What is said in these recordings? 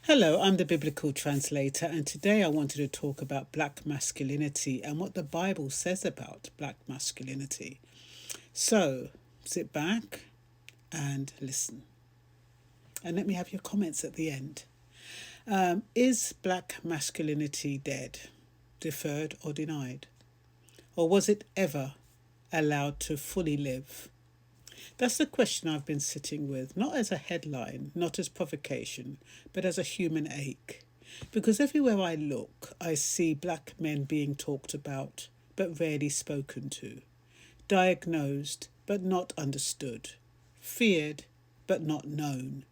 Hello, I'm the biblical translator, and today I wanted to talk about black masculinity and what the Bible says about black masculinity. So, sit back and listen, and let me have your comments at the end. Is black masculinity dead, deferred, or denied? Or was it ever allowed to fully live? That's the question I've been sitting with, not as a headline, not as provocation, but as a human ache. Because everywhere I look, I see black men being talked about, but rarely spoken to, diagnosed, but not understood, feared, but not known,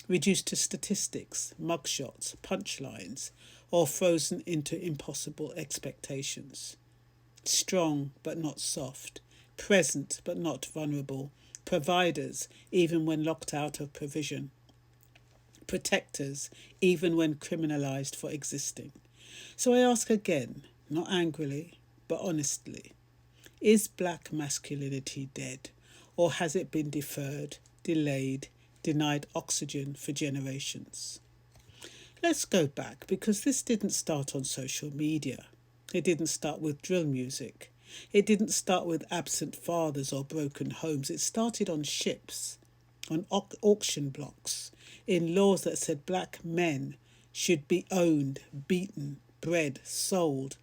reduced to statistics, mugshots, punchlines, or frozen into impossible expectations. Strong, but not soft, present, but not vulnerable, providers, even when locked out of provision, protectors, even when criminalised for existing. So I ask again, not angrily, but honestly, is black masculinity dead, or has it been deferred, delayed, denied oxygen for generations? Let's go back, because this didn't start on social media. It didn't start with drill music. It didn't start with absent fathers or broken homes. It started on ships, on auction blocks, in laws that said black men should be owned, beaten, bred, sold,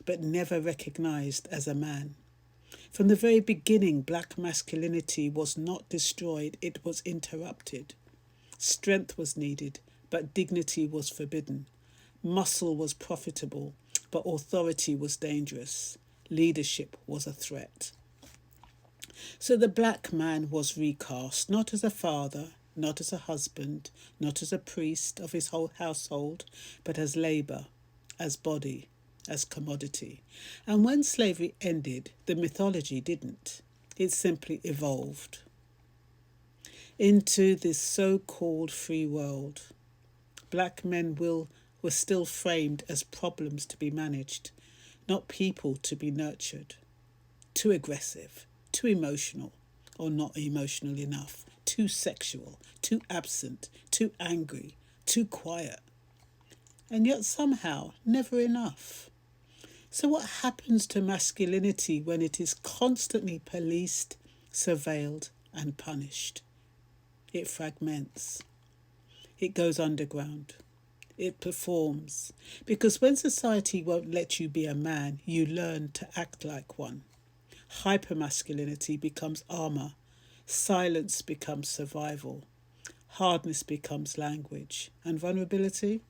but never recognised as a man. From the very beginning, black masculinity was not destroyed, it was interrupted. Strength was needed, but dignity was forbidden. Muscle was profitable, but authority was dangerous. Leadership was a threat. So the black man was recast, not as a father, not as a husband, not as a priest of his whole household, but as labour, as body, as commodity. And when slavery ended, the mythology didn't. It simply evolved into this so-called free world. Black men were still framed as problems to be managed, not people to be nurtured. Too aggressive, too emotional, or not emotional enough, too sexual, too absent, too angry, too quiet. And yet somehow never enough. So what happens to masculinity when it is constantly policed, surveilled, and punished? It fragments. It goes underground. It performs. Because when society won't let you be a man, you learn to act like one. Hypermasculinity becomes armour. Silence becomes survival. Hardness becomes language. And vulnerability?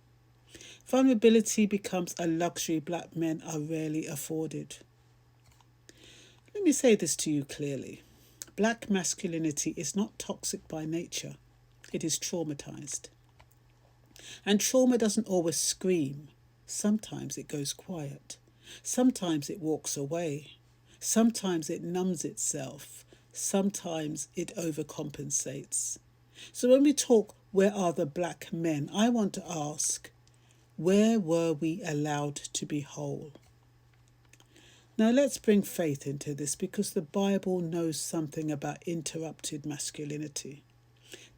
Vulnerability becomes a luxury black men are rarely afforded. Let me say this to you clearly. Black masculinity is not toxic by nature. It is traumatised. And trauma doesn't always scream. Sometimes it goes quiet. Sometimes it walks away. Sometimes it numbs itself. Sometimes it overcompensates. So when we talk, where are the black men? I want to ask, where were we allowed to be whole? Now let's bring faith into this, because the Bible knows something about interrupted masculinity.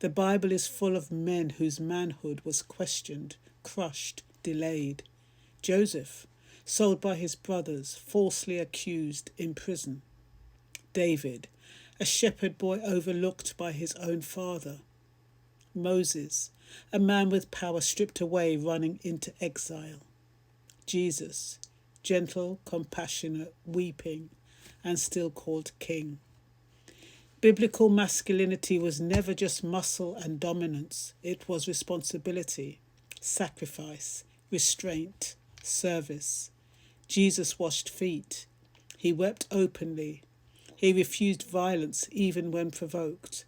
The Bible is full of men whose manhood was questioned, crushed, delayed. Joseph, sold by his brothers, falsely accused, in prison. David, a shepherd boy overlooked by his own father. Moses, a man with power stripped away, running into exile. Jesus, gentle, compassionate, weeping, and still called king. Biblical masculinity was never just muscle and dominance. It was responsibility, sacrifice, restraint, service. Jesus washed feet. He wept openly. He refused violence even when provoked.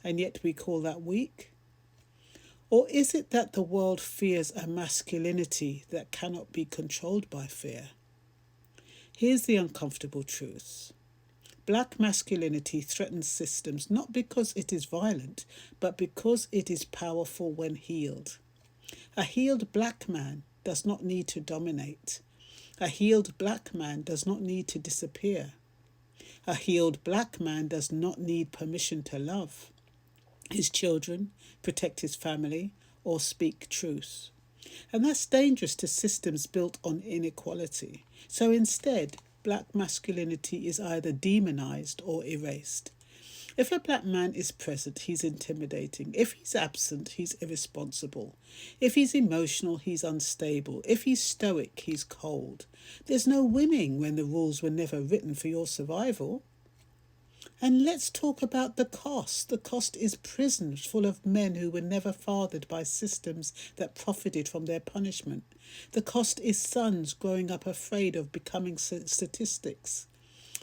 And yet we call that weak? Or is it that the world fears a masculinity that cannot be controlled by fear? Here's the uncomfortable truth. Black masculinity threatens systems not because it is violent, but because it is powerful when healed. A healed black man does not need to dominate. A healed black man does not need to disappear. A healed black man does not need permission to love his children, protect his family, or speak truth. And that's dangerous to systems built on inequality. So instead, black masculinity is either demonized or erased. If a black man is present, he's intimidating. If he's absent, he's irresponsible. If he's emotional, he's unstable. If he's stoic, he's cold. There's no winning when the rules were never written for your survival. And let's talk about the cost. The cost is prisons full of men who were never fathered by systems that profited from their punishment. The cost is sons growing up afraid of becoming statistics.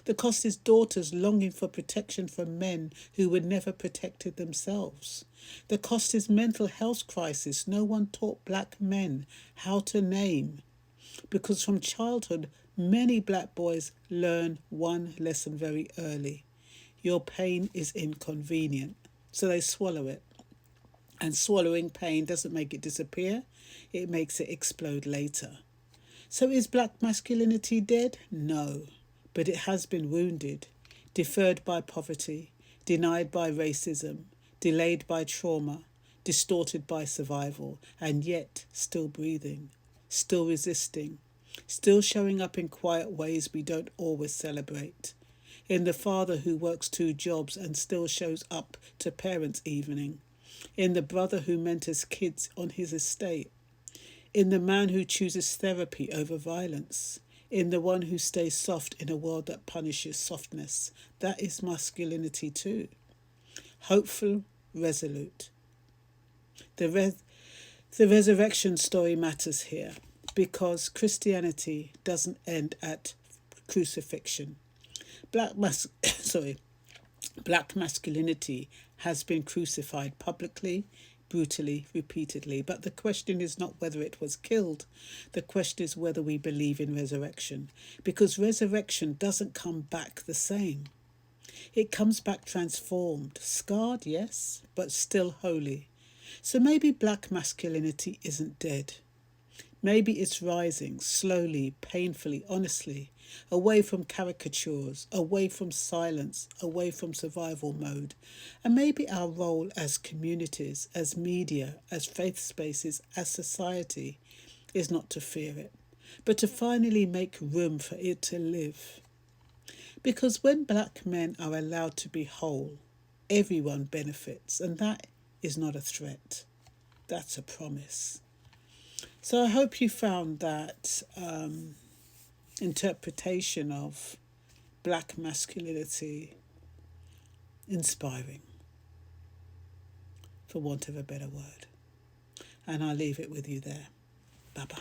The cost is daughters longing for protection from men who were never protected themselves. The cost is mental health crisis. No one taught black men how to name, because from childhood, many black boys learn one lesson very early. Your pain is inconvenient, so they swallow it. And swallowing pain doesn't make it disappear, it makes it explode later. So is black masculinity dead? No, but it has been wounded, deferred by poverty, denied by racism, delayed by trauma, distorted by survival, and yet still breathing, still resisting, still showing up in quiet ways we don't always celebrate. In the father who works 2 jobs and still shows up to parents' evening. In the brother who mentors kids on his estate. In the man who chooses therapy over violence. In the one who stays soft in a world that punishes softness. That is masculinity too. Hopeful, resolute. The resurrection story matters here because Christianity doesn't end at crucifixion. Black masculinity has been crucified publicly, brutally, repeatedly. But the question is not whether it was killed. The question is whether we believe in resurrection. Because resurrection doesn't come back the same. It comes back transformed, scarred, yes, but still holy. So maybe black masculinity isn't dead. Maybe it's rising, slowly, painfully, honestly, away from caricatures, away from silence, away from survival mode. And maybe our role as communities, as media, as faith spaces, as society, is not to fear it, but to finally make room for it to live. Because when black men are allowed to be whole, everyone benefits, and that is not a threat. That's a promise. So I hope you found that interpretation of black masculinity inspiring, for want of a better word. And I'll leave it with you there. Bye-bye.